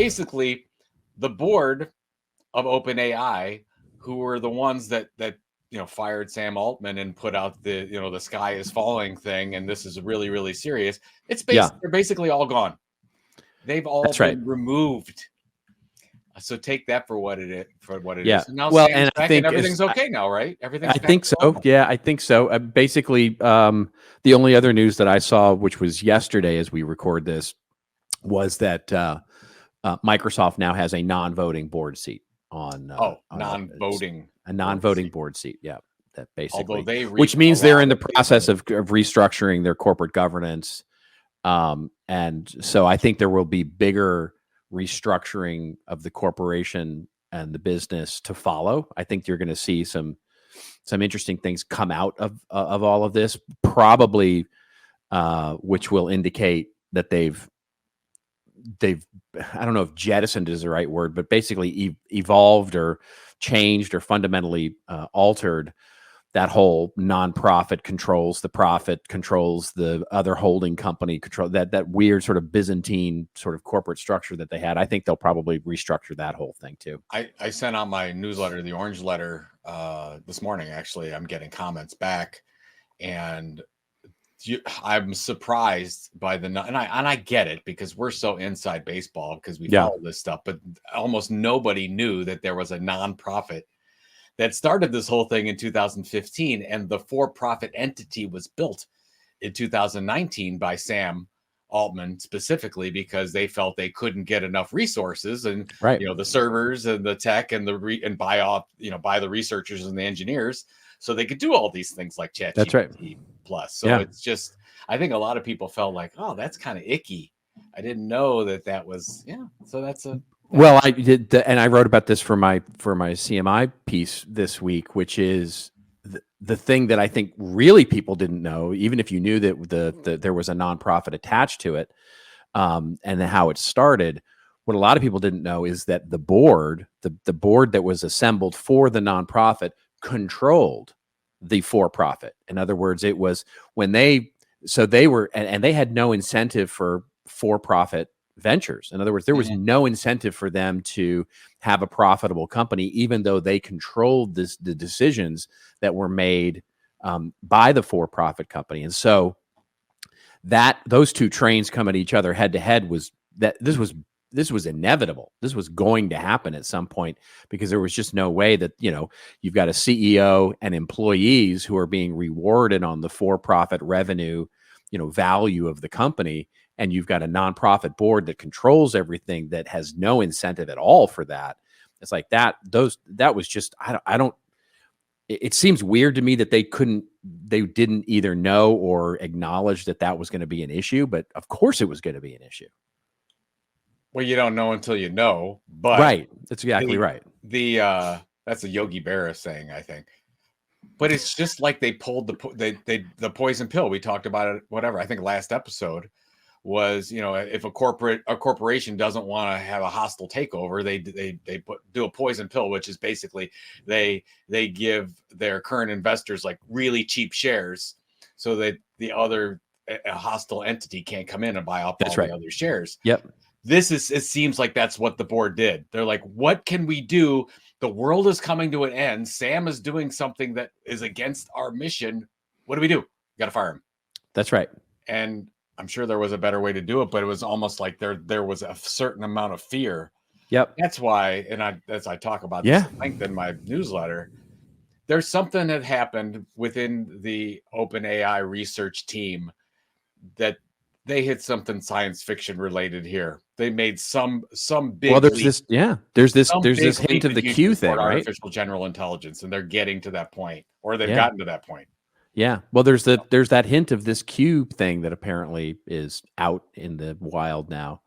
basically the board of OpenAI, who were the ones that fired Sam Altman and put out the the sky is falling thing, and this is really, really serious. They're basically all gone. They've all been removed. So take that for what it is. Yeah. And now well, Sam's and I back think and everything's okay now, right? Everything's. I think so. Normal. Yeah, I think so. Basically, the only other news that I saw, which was yesterday as we record this, was that Microsoft now has a non-voting board seat on. Non-voting. A non-voting board seat. Yeah, that basically. Although which means they're in the process of restructuring their corporate governance, and so I think there will be bigger restructuring of the corporation and the business to follow. I think you're going to see some interesting things come out of all of this, probably, which will indicate that they've I don't know if jettisoned is the right word, but basically evolved or changed or fundamentally altered that whole nonprofit controls the profit, controls the other holding company, control that weird sort of Byzantine sort of corporate structure that they had. I think they'll probably restructure that whole thing too. I sent out my newsletter, the Orange Letter, this morning. Actually, I'm getting comments back, and I'm surprised by and I get it, because we're so inside baseball because we follow this stuff, but almost nobody knew that there was a nonprofit that started this whole thing in 2015, and the for-profit entity was built in 2019 by Sam Altman specifically because they felt they couldn't get enough resources and the servers and the tech and buy the researchers and the engineers so they could do all these things like ChatGPT. That's right. Plus. So it's just, I think a lot of people felt like, oh, that's kind of icky. I didn't know that was, so that's a. Well, I did, and I wrote about this for my CMI piece this week, which is the thing that I think really people didn't know, even if you knew that there was a nonprofit attached to it, and how it started. What a lot of people didn't know is that the board that was assembled for the nonprofit controlled the for-profit. In other words, it was when they were, and they had no incentive for-profit ventures. In other words, there was no incentive for them to have a profitable company, even though they controlled the decisions that were made by the for-profit company. And so those two trains come at each other head to head was that this was inevitable. This was going to happen at some point because there was just no way that, you've got a CEO and employees who are being rewarded on the for-profit revenue, value of the company. And you've got a nonprofit board that controls everything that has no incentive at all for that. It's like that was just, it seems weird to me that they didn't either know or acknowledge that was going to be an issue, but of course it was going to be an issue. Well, you don't know until you know, but right. That's exactly right. That's a Yogi Berra saying, I think. But it's just like they pulled the poison pill. We talked about it, whatever. I think last episode was, if a corporation doesn't want to have a hostile takeover, they do a poison pill, which is basically they give their current investors like really cheap shares so that the other hostile entity can't come in and buy up all the other shares. Yep. It seems like that's what the board did. They're like, what can we do? The world is coming to an end. Sam is doing something that is against our mission. What do? We got to fire him. That's right. And I'm sure there was a better way to do it, but it was almost like there was a certain amount of fear. Yep. That's why, and as I talk about this at length in my newsletter, there's something that happened within the OpenAI research team that they hit something science fiction related here. They made some big. Well, there's this hint of the Q thing, right? Artificial general intelligence, and they're getting to that point, or they've gotten to that point. Yeah. Well, there's that hint of this Q thing that apparently is out in the wild now,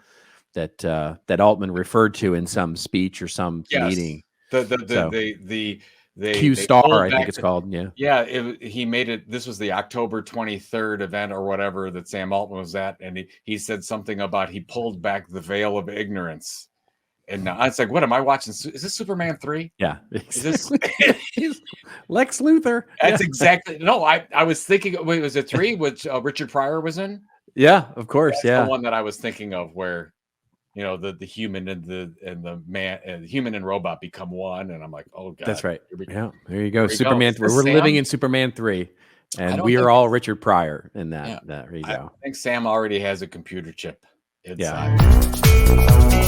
that Altman referred to in some speech or some meeting. The Q Star, I think it's called. He made it. This was the October 23rd event or whatever that Sam Altman was at, and he said something about he pulled back the veil of ignorance. And now it's like, what am I watching? Is this Superman 3? Yeah. Is this Lex Luthor? That's exactly. No, I was thinking. Wait, was it 3? Which Richard Pryor was in? Yeah, of course. That's the one that I was thinking of where you know, the human and the man and the human and robot become one, and I'm like, oh god, That's right. here we, Yeah, there you go. here we go. Superman Is 3. this We're living Sam? in Superman 3, I and don't we are think all Richard Pryor in that. yeah. There you I go. think Sam already has a computer chip Yeah. inside.